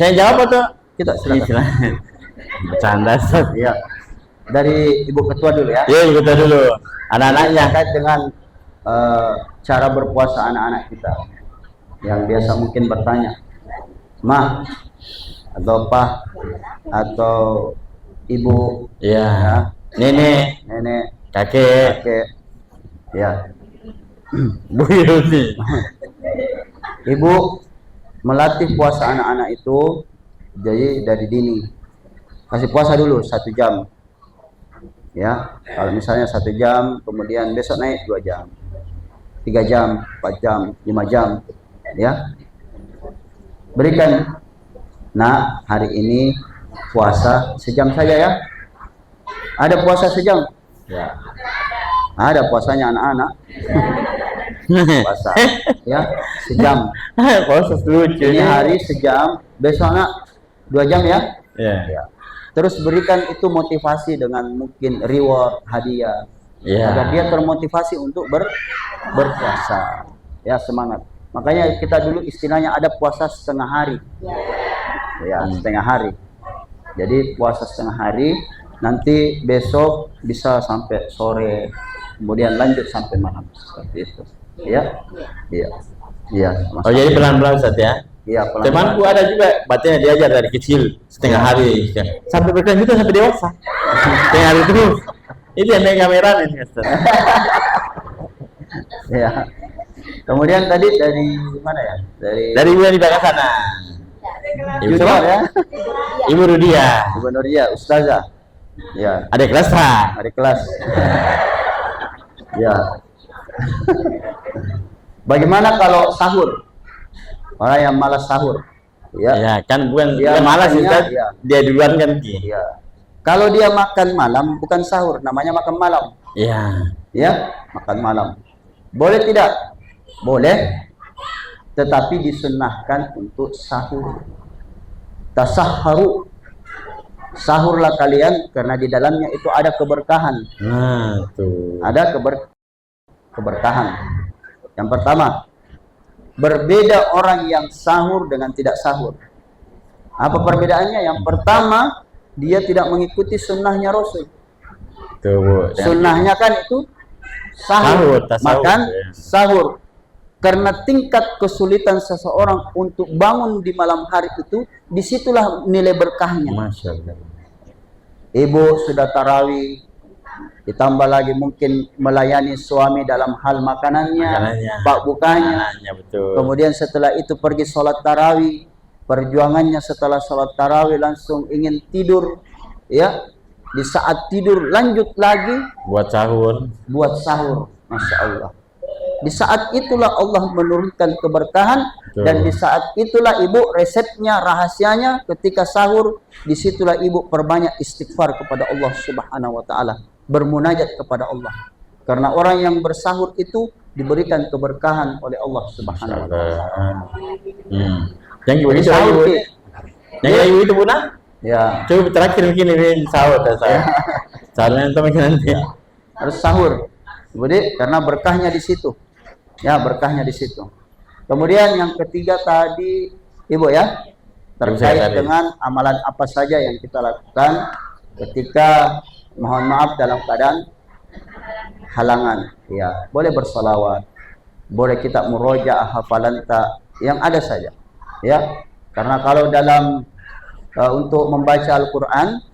Saya jawab atau Kita silakan. bercanda Ustaz. Ya. Dari Ibu Ketua dulu ya. Iya, kita dulu. Anak-anaknya Terkait dengan cara berpuasa anak-anak kita yang biasa mungkin bertanya, Ma atau Pa atau Ibu, ya. Nenek, nenek, kakek, kakek, ya. Bu Yusi. Ibu melatih puasa anak-anak itu jadi dari dini. Kasih puasa dulu 1 jam. Ya, kalau misalnya 1 jam, kemudian besok naik 2 jam, 3 jam, 4 jam, 5 jam, ya. Berikan, nah hari ini puasa sejam saja ya. Ada puasa sejam? Ya. Ada puasanya anak-anak. Puasa, ya sejam. Proses lucu. Ini hari sejam, besok nak 2 jam ya. Ya. Ya. Terus berikan itu motivasi dengan mungkin reward, hadiah, Ya. agar dia termotivasi untuk berpuasa. Ya, semangat. Makanya kita dulu istilahnya ada puasa setengah hari. Ya, setengah hari. Jadi puasa setengah hari, nanti besok bisa sampai sore, kemudian lanjut sampai malam seperti itu. Ya, iya, iya. Oh jadi pelan-pelan Ustaz ya? Iya, pelan-pelan. Temanku ada juga batinnya diajar dari kecil setengah hari sampai berkelanjutan sampai dewasa. Setengah hari terus. Itu yang main kamera nih Ustaz. Ya. Kemudian tadi dari mana ya? Dari bulan di belakang sana. Ibu Junior siapa? ya. Ibu Rudia. Ibu Nuria, ustazah. Ya, Adik kelas lah. hari kelas. Ya. Bagaimana kalau sahur? Orang yang malas sahur. Ya. Ya kan bukan Dia dia malas makannya, Ustaz. ya. Dia duluan kan Ki. Ya. Kalau dia makan malam bukan sahur, namanya makan malam. Iya. Ya, makan malam. Boleh tidak? Boleh. Tetapi disunnahkan untuk sahur. Tasahharu. Sahurlah kalian karena di dalamnya itu ada keberkahan. Nah, tuh. Ada keberkahan. Yang pertama, berbeda orang yang sahur dengan tidak sahur. Apa perbedaannya? Yang pertama, dia tidak mengikuti sunnahnya Rasul. Tuh, Bu. Sunnahnya kan itu sahur, Tasawuf, makan ya. sahur. Karena tingkat kesulitan seseorang untuk bangun di malam hari itu, disitulah nilai berkahnya. Masya Allah. Ibu sudah tarawih, ditambah lagi mungkin melayani suami dalam hal makanannya, bak bukanya. Makanannya, betul. Kemudian setelah itu pergi sholat tarawih, perjuangannya setelah sholat tarawih langsung ingin tidur, ya. Di saat tidur lanjut lagi Buat sahur. buat sahur, masya Allah. Di saat itulah Allah menurunkan keberkahan. Betul. Dan di saat itulah ibu resepnya, rahasianya ketika sahur, disitulah ibu perbanyak istighfar kepada Allah Subhanahu wa Ta'ala, bermunajat kepada Allah. Karena orang yang bersahur itu diberikan keberkahan oleh Allah Subhanahu wa Ta'ala. Yang Jadi begitu sahur, ibu. Ki. Yang kayak ibu itu Bu nah? Ya, Coba terakhir mungkin ini sahur dah saya. Sahurnya itu mungkin nanti. harus sahur. Jadi karena berkahnya di situ. Ya, berkahnya di situ. Kemudian yang ketiga tadi, Ibu ya, terkait tadi. dengan amalan apa saja yang kita lakukan ketika mohon maaf dalam keadaan halangan. Ya, boleh bersolawat, boleh kita murojaah hafalan yang ada saja. Ya, karena kalau dalam untuk membaca Al-Quran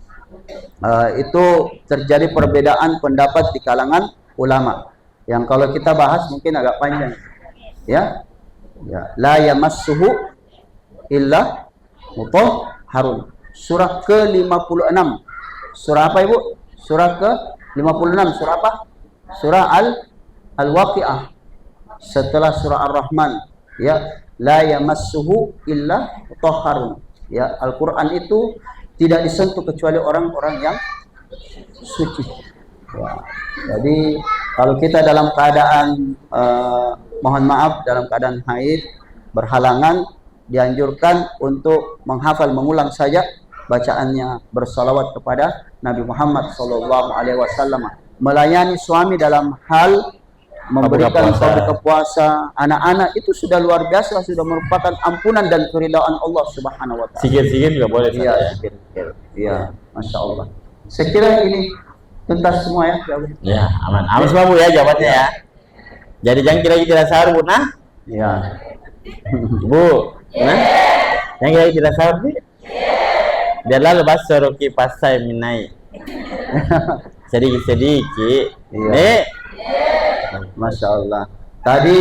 itu terjadi perbedaan pendapat di kalangan ulama. Yang kalau kita bahas mungkin agak panjang. Ya. Ya, la yamassuhu illa mutahharun. Surah ke-56. Surah apa Ibu? Surah ke-56. Surah apa? Surah Al-Waqi'ah. Setelah surah Ar-Rahman. Ya, la yamassuhu illa mutahharun. Ya, Al-Qur'an itu tidak disentuh kecuali orang-orang yang suci. Ya. Jadi kalau kita dalam keadaan mohon maaf dalam keadaan haid berhalangan, dianjurkan untuk menghafal, mengulang saja bacaannya, bersalawat kepada Nabi Muhammad SAW, melayani suami dalam hal memberikan buka puasa, anak-anak itu sudah luar biasa, sudah merupakan ampunan dan keridhaan Allah Subhanahu wa Ta'ala. Sikit-sikit juga boleh. Iya, sikit-sikit. Iya, masya Allah. Saya kira ini tuntas semua ya. Ya, aman. Aman semua Bu ya jawabannya ya. Jadi jangan kira tidak sahur Bu nah. Ya. Bu, nah. Jangan kira tidak sahur Bu. Biarlah lepas soroki pasai minai. Sedikit-sedikit. Iya. Masya Allah. Tadi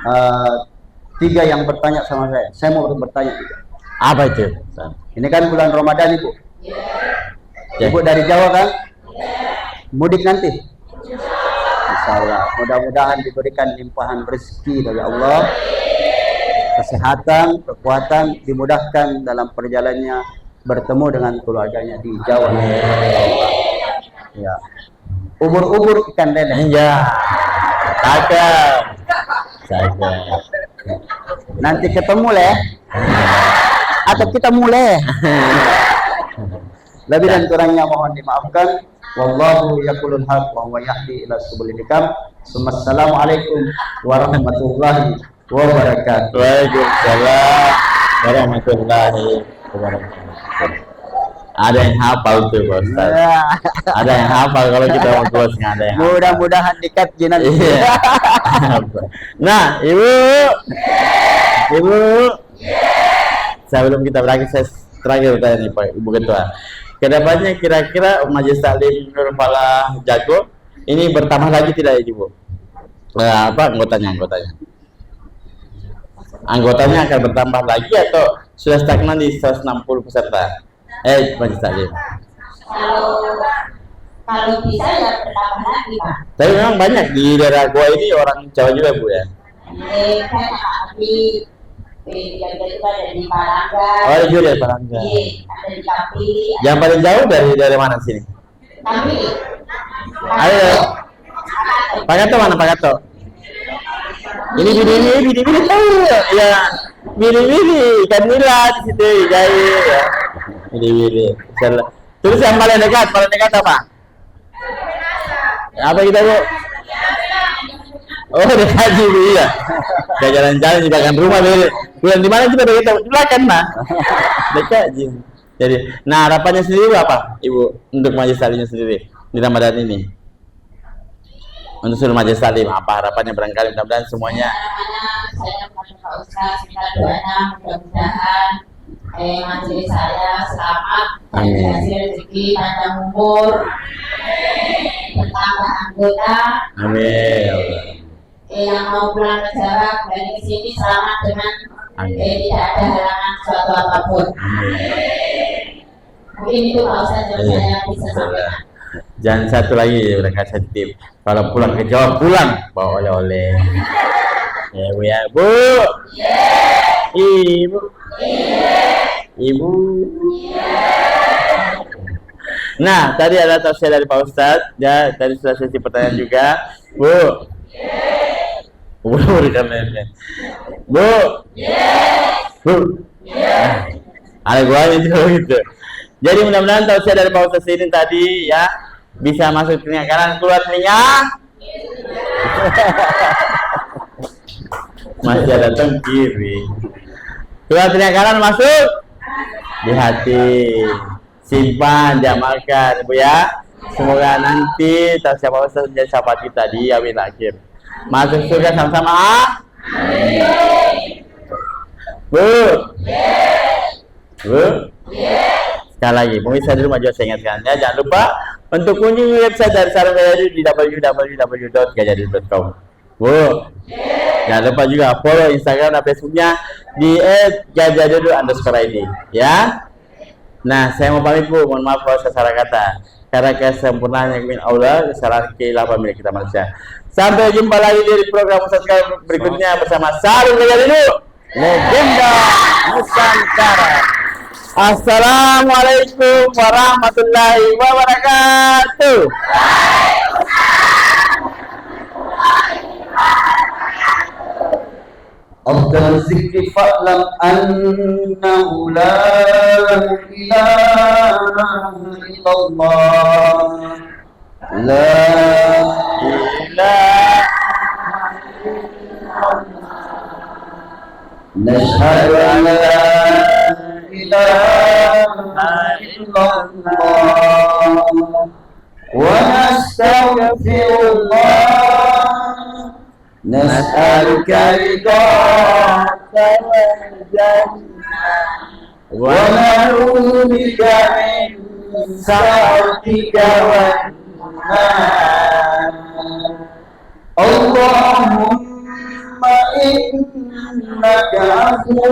3 yang bertanya sama saya. Saya mau bertanya juga. Apa itu? Ini kan bulan Ramadan Ibu. Ibu dari Jawa kan? Mudik nanti? Insya Allah. Mudah-mudahan diberikan limpahan rezeki dari Allah, kesehatan, kekuatan, dimudahkan dalam perjalanannya bertemu dengan keluarganya di Jawa. Ya. Ubur-ubur ikan lele. Ya. Cakep. Cakep. Nanti ketemu leh. Atau kita mulai. Lebih dan kurangnya mohon dimaafkan. Wallahu yaqulul haq wa huwa yahdi ila subulil hikam. Assalamualaikum warahmatullahi wabarakatuh. Waalaikumsalam warahmatullahi wabarakatuh. Ada yang hafal tuh Pak Ustaz. Ada yang hafal kalau kita mau close nggak ada yang hafal. Mudah-mudahan dekat jinan. Iya. Nah, Ibu. Sebelum kita berakhir, saya terakhir bertanya nih Pak Ibu Ketua. Kedepannya kira-kira Majelis Taklim Nur Falah Jago ini bertambah lagi tidak Ibu? Apa anggotanya? Anggotanya akan bertambah lagi atau sudah stagnan di 160 peserta. Majelis taklim. Kalau bisa ya bertambah lagi Pak. Tapi memang banyak di daerah gua ini orang Jawa juga Bu ya. Kan tapi yang itu ada di Palangga. Oh ada juga dari Palangga. Iya, ada di Kapili. Yang paling jauh dari mana sini? Kapili. Ayo. Pak Gatot mana Pak Gatot? Ini bini tahu ya. Bini ikan nila di situ jahit ya. Bini. Terus yang paling dekat apa? Apa kita Bu? Oh dekat juga ya. Kita jalan-jalan di belakang rumah bulan di mana kita kita di belakang mah. Dekat Jim. Jadi, nah harapannya sendiri apa Ibu untuk majelis taklimnya sendiri di Ramadan ini? Untuk seluruh majelis taklim apa harapannya barangkali mudah-mudahan semuanya. Harapannya saya kepada Pak Ustaz kita doanya mudah-mudahan majelis saya selamat, dikasih rezeki, panjang umur, bertambah anggota. Amin. Yang mau pulang ke Jawa kembali ke sini selamat dengan tidak ada halangan suatu apapun. Mungkin itu Pak Ustaz yang saya bisa sampaikan. Jangan satu lagi mereka saya titip. Kalau pulang ke Jawa pulang bawa oleh-oleh. Ya Bu ya Bu. Ibu. Nah tadi ada tausiah dari Pak Ustadz ya, tadi sudah sesi pertanyaan juga Bu. Bu berikan lainnya Bu. Bu. Ada gua itu gitu. Jadi mudah-mudahan tausiah dari Pak Ustadz ini tadi ya bisa masuk telinga kanan, keluar telinga. Masih ada teng kiri. Keluar telinga kanan, masuk di hati. Simpan, diamalkan Bu ya. Semoga nanti tausiah Pak Ustadz menjadi syafaat kita di yaumil akhir. Masuk surga sama-sama. Bu. Bu. Sekali lagi, pemirsa di rumah juga saya ingatkan ya, jangan lupa untuk kunjungi website dari Sarung Gajah di www.gajahadul.com. Bu, jangan lupa juga follow Instagram dan Facebooknya di @gajahadul_id ya. Nah, saya mau pamit Bu, mohon maaf kalau saya salah kata. Karena kesempurnaan yang min Allah, kesalahan khilafah milik kita manusia. Sampai jumpa lagi di program Ustaz berikutnya bersama Sarung Gajah Legenda Nusantara. Assalamualaikum warahmatullahi wabarakatuh. أفضل الذكر فاعلم أنه لا إله إلا الله لا إله نشهد أن لا إله إلا الله ونستغفر الله نسألك رضاك والجنة ونعوذ بك من سخطك والنار اللهم إنك عفو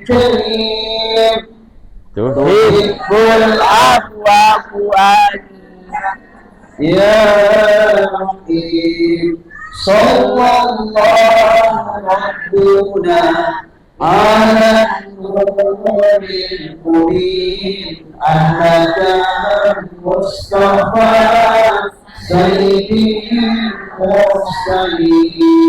كريم تحب العفو فاعف عنا يا رحيم صلى الله ربنا على النور المبين أحمد المصطفى سيد المرسلين